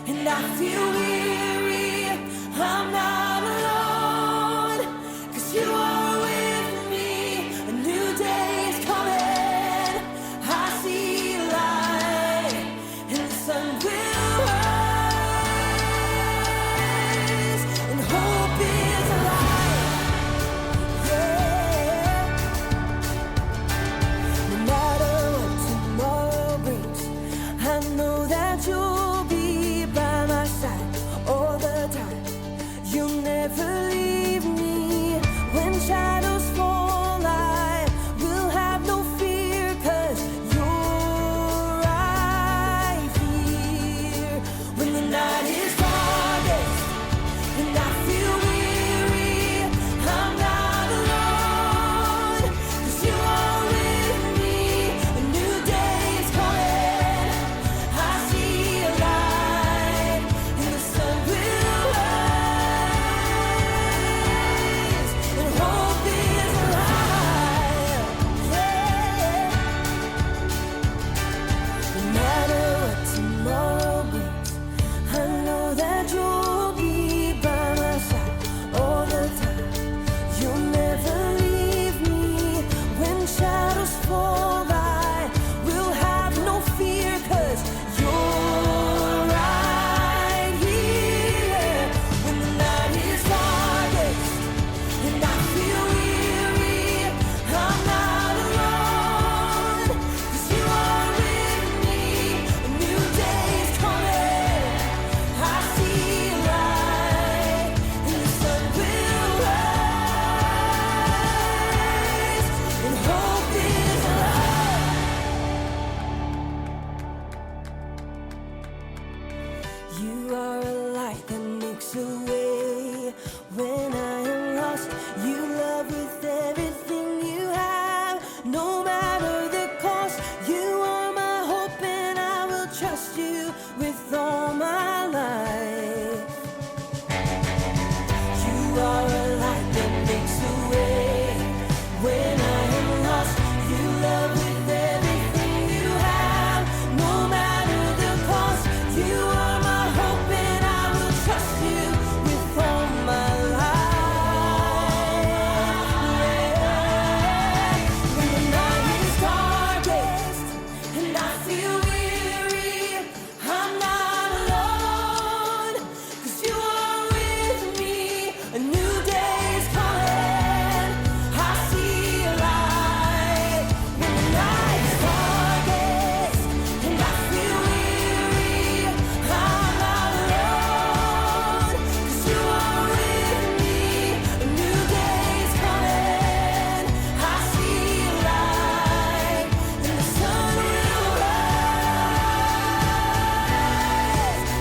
and I feel weary, I'm not alone, 'cause you are with me, a new day is coming, I see light, and the sun will rise, and hope is alive, yeah. No matter what tomorrow brings, I know that you'll be by my side all the time. You'll never leave me when shadows fall. I will have no fear, 'cause you're right here. When the night is darkest and I feel weary, I'm not alone, 'cause you are with me, a new day is coming, I see a light, and the sun will rise, and hope is alive, yeah. No matter what tomorrow brings, I know that you'll be by my side all the time. You'll never leave me when shadows fall. I will have no fear, 'cause you're right here. When the night is darkest and I feel weary, I'm not alone, 'cause you are with me, a new day is coming, I see light, and the sun will rise, and hope is alive. You are a light that makes a way when I am lost. You love with everything you have, no matter the cost. You are my hope, and I will trust you with all my life. You are a light that makes a way when I am lost. You love with everything you have, no matter the cost. You are my hope, and I will trust you with all my life, yeah. When the night is darkest and I feel weary, I'm not alone, 'cause you are with me, a new day is coming, I see a light. When the night is darkest and I feel weary, I'm not alone, 'cause you are with me, a new day is coming, I see a light, and the sun will rise,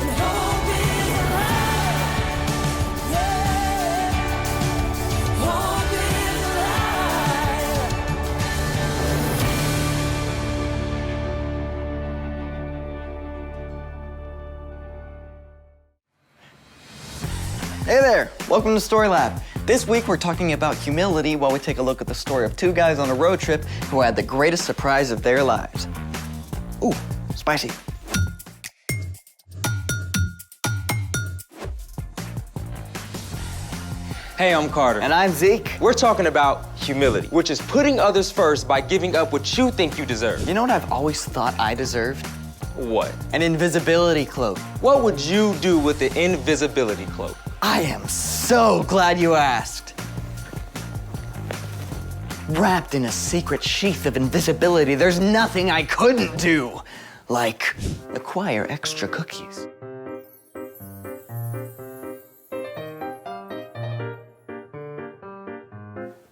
and hope is alive, yeah. Hope is alive. Hey there, welcome to Story Lab. This week we're talking about humility while we take a look at the story of two guys on a road trip who had the greatest surprise of their lives. Ooh, spicy. Hey, I'm Carter. And I'm Zeke. We're talking about humility, which is putting others first by giving up what you think you deserve. You know what I've always thought I deserved? What? An invisibility cloak. What would you do with the invisibility cloak? I am so glad you asked. Wrapped in a secret sheath of invisibility, there's nothing I couldn't do. Like acquire extra cookies.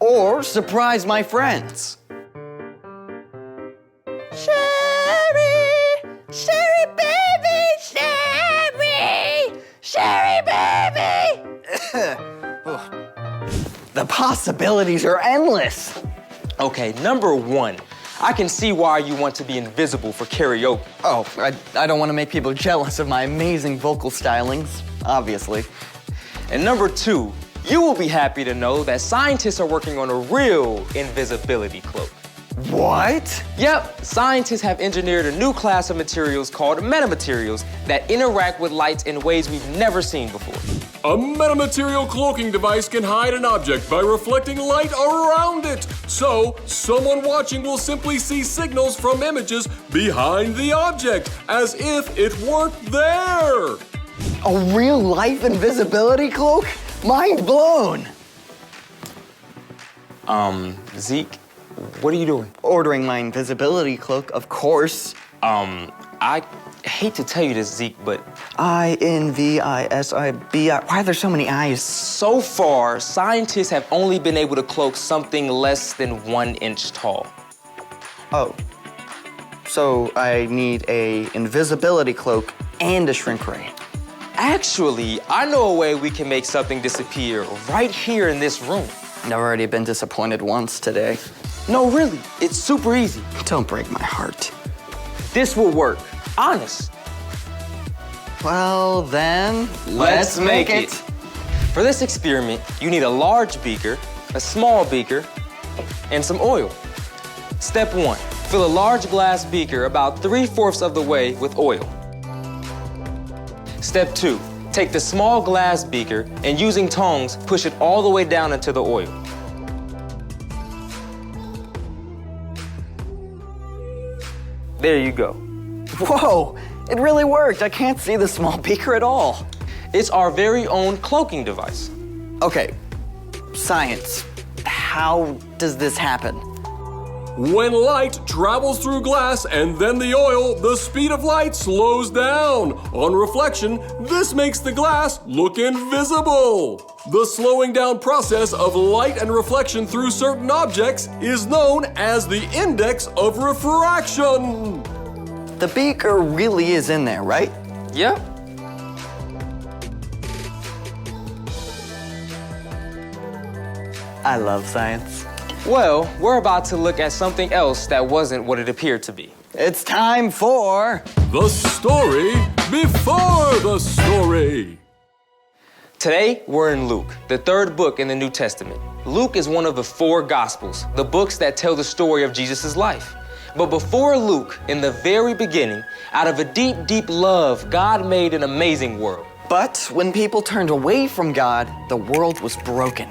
Or surprise my friends. Sherry! Sherry baby! Sherry! Sherry baby! The possibilities are endless. Okay, number one, I can see why you want to be invisible for karaoke. Oh, I don't want to make people jealous of my amazing vocal stylings, obviously. And number two, you will be happy to know that scientists are working on a real invisibility cloak. What? Yep, scientists have engineered a new class of materials called metamaterials that interact with light in ways we've never seen before. A metamaterial cloaking device can hide an object by reflecting light around it. So, someone watching will simply see signals from images behind the object, as if it weren't there. A real-life invisibility cloak? Mind blown! Zeke, what are you doing? Ordering my invisibility cloak, of course. I hate to tell you this, Zeke, but I-N-V-I-S-I-B-I. Why are there so many I's? so far, scientists have only been able to cloak something less than 1 inch tall. Oh. So I need a invisibility cloak and a shrink ray. Actually, I know a way we can make something disappear right here in this room. I've already been disappointed once today. No, really, it's super easy. Don't break my heart. This will work, honest. Well, then, let's make it. For this experiment, you need a large beaker, a small beaker, and some oil. Step 1, fill a large glass beaker about 3/4 of the way with oil. Step 2, take the small glass beaker and using tongs, push it all the way down into the oil. There you go. Whoa, it really worked. I can't see the small beaker at all. It's our very own cloaking device. Okay, science. How does this happen? When light travels through glass and then the oil, the speed of light slows down. On reflection, this makes the glass look invisible. The slowing down process of light and reflection through certain objects is known as the index of refraction. The beaker really is in there, right? Yep. I love science. Well, we're about to look at something else that wasn't what it appeared to be. It's time for... The story before the story. Today, we're in Luke, the 3rd book in the New Testament. Luke is one of the 4 Gospels, the books that tell the story of Jesus' life. But before Luke, in the very beginning, out of a deep, deep love, God made an amazing world. But when people turned away from God, the world was broken.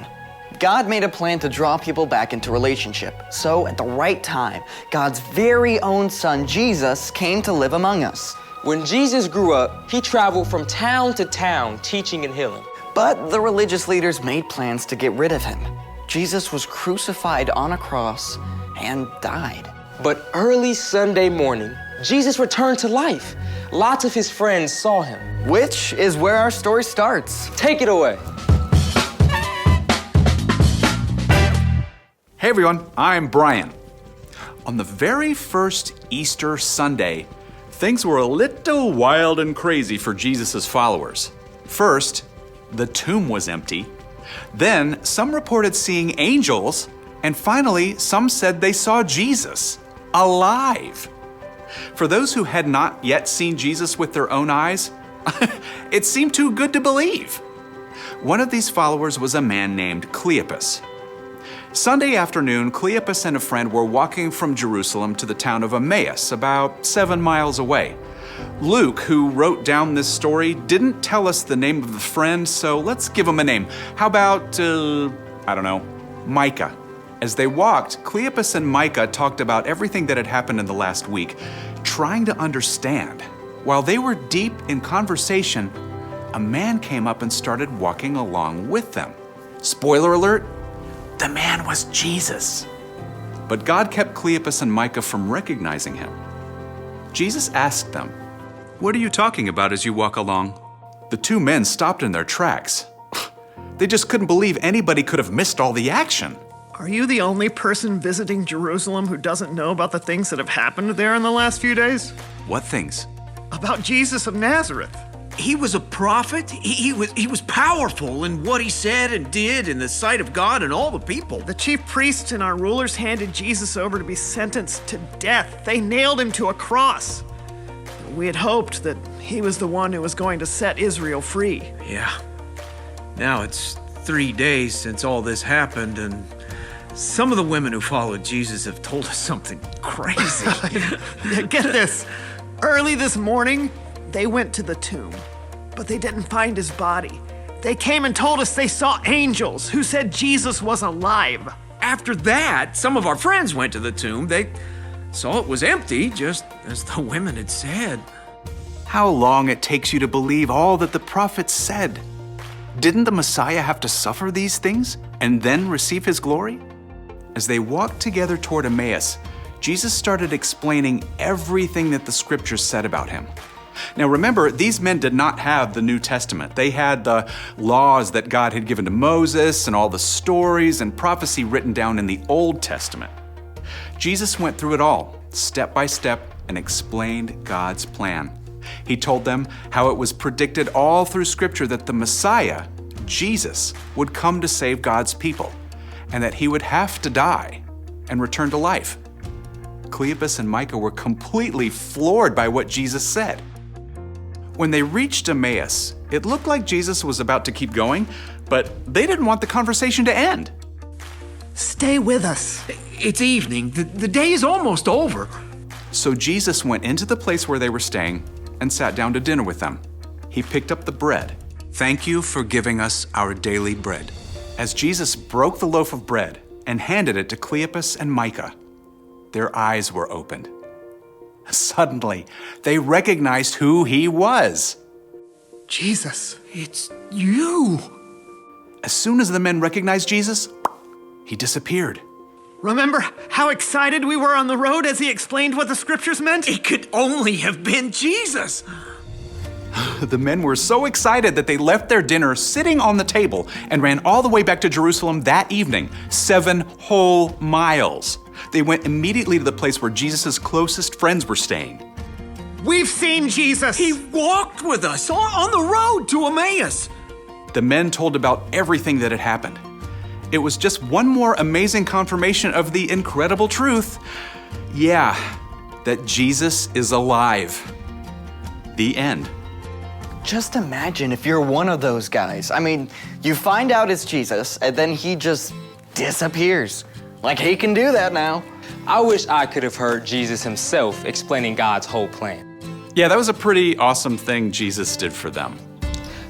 God made a plan to draw people back into relationship. So at the right time, God's very own son, Jesus, came to live among us. When Jesus grew up, he traveled from town to town, teaching and healing. But the religious leaders made plans to get rid of him. Jesus was crucified on a cross and died. But early Sunday morning, Jesus returned to life. Lots of his friends saw him. Which is where our story starts. Take it away. Hey everyone, I'm Brian. On the very first Easter Sunday, things were a little wild and crazy for Jesus' followers. First, the tomb was empty. Then, some reported seeing angels. And finally, some said they saw Jesus, alive. For those who had not yet seen Jesus with their own eyes, it seemed too good to believe. One of these followers was a man named Cleopas. Sunday afternoon, Cleopas and a friend were walking from Jerusalem to the town of Emmaus, about 7 miles away. Luke, who wrote down this story, didn't tell us the name of the friend, so let's give him a name. How about, Micah. As they walked, Cleopas and Micah talked about everything that had happened in the last week, trying to understand. While they were deep in conversation, a man came up and started walking along with them. Spoiler alert, the man was Jesus. But God kept Cleopas and Micah from recognizing him. Jesus asked them, "What are you talking about as you walk along?" The 2 men stopped in their tracks. They just couldn't believe anybody could have missed all the action. Are you the only person visiting Jerusalem who doesn't know about the things that have happened there in the last few days? What things? About Jesus of Nazareth. He was a prophet. He was powerful in what he said and did in the sight of God and all the people. The chief priests and our rulers handed Jesus over to be sentenced to death. They nailed him to a cross. We had hoped that he was the one who was going to set Israel free. Yeah. Now it's 3 days since all this happened, and Some of the women who followed Jesus have told us something crazy. Get this. Early this morning, they went to the tomb, but they didn't find his body. They came and told us they saw angels who said Jesus was alive. After that, some of our friends went to the tomb. They saw it was empty, just as the women had said. How long it takes you to believe all that the prophets said. Didn't the Messiah have to suffer these things and then receive his glory? As they walked together toward Emmaus, Jesus started explaining everything that the scriptures said about him. Now remember, these men did not have the New Testament. They had the laws that God had given to Moses and all the stories and prophecy written down in the Old Testament. Jesus went through it all, step by step, and explained God's plan. He told them how it was predicted all through Scripture that the Messiah, Jesus, would come to save God's people, and that he would have to die and return to life. Cleopas and Micah were completely floored by what Jesus said. When they reached Emmaus, it looked like Jesus was about to keep going, but they didn't want the conversation to end. Stay with us. It's evening. The day is almost over. So Jesus went into the place where they were staying and sat down to dinner with them. He picked up the bread. "Thank you for giving us our daily bread." As Jesus broke the loaf of bread and handed it to Cleopas and Micah, their eyes were opened. Suddenly, they recognized who he was. Jesus. It's you. As soon as the men recognized Jesus, he disappeared. Remember how excited we were on the road as he explained what the scriptures meant? It could only have been Jesus. The men were so excited that they left their dinner sitting on the table and ran all the way back to Jerusalem that evening, 7 whole miles. They went immediately to the place where Jesus' closest friends were staying. We've seen Jesus. He walked with us on the road to Emmaus. The men told about everything that had happened. It was just one more amazing confirmation of the incredible truth. Yeah, that Jesus is alive. The end. Just imagine if you're one of those guys. I mean, you find out it's Jesus, and then he just disappears. Like he can do that now. I wish I could have heard Jesus himself explaining God's whole plan. Yeah, that was a pretty awesome thing Jesus did for them.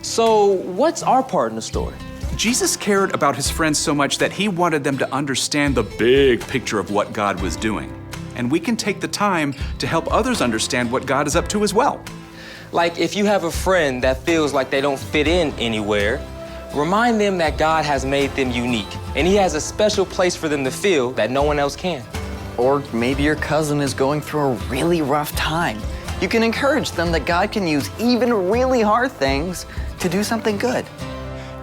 So, what's our part in the story? Jesus cared about his friends so much that he wanted them to understand the big picture of what God was doing. And we can take the time to help others understand what God is up to as well. Like if you have a friend that feels like they don't fit in anywhere, remind them that God has made them unique, and he has a special place for them to feel that no one else can. Or maybe your cousin is going through a really rough time. You can encourage them that God can use even really hard things to do something good.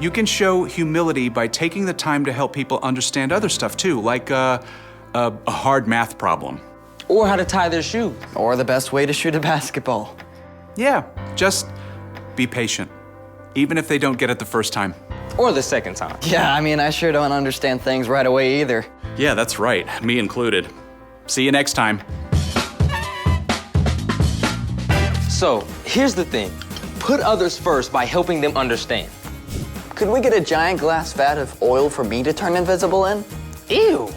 You can show humility by taking the time to help people understand other stuff too, like a hard math problem. Or how to tie their shoe. Or the best way to shoot a basketball. Yeah, just be patient, even if they don't get it the first time. Or the second time. Yeah, I mean, I sure don't understand things right away either. Yeah, that's right, me included. See you next time. So, here's the thing. Put others first by helping them understand. Could we get a giant glass vat of oil for me to turn invisible in? Ew.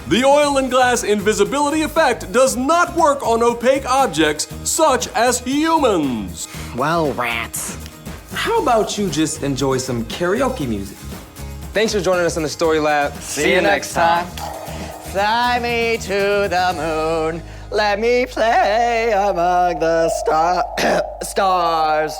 The oil and glass invisibility effect does not work on opaque objects such as humans. Well, rats. How about you just enjoy some karaoke music? Thanks for joining us in the Story Lab. See you next time. Fly me to the moon. Let me play among the stars.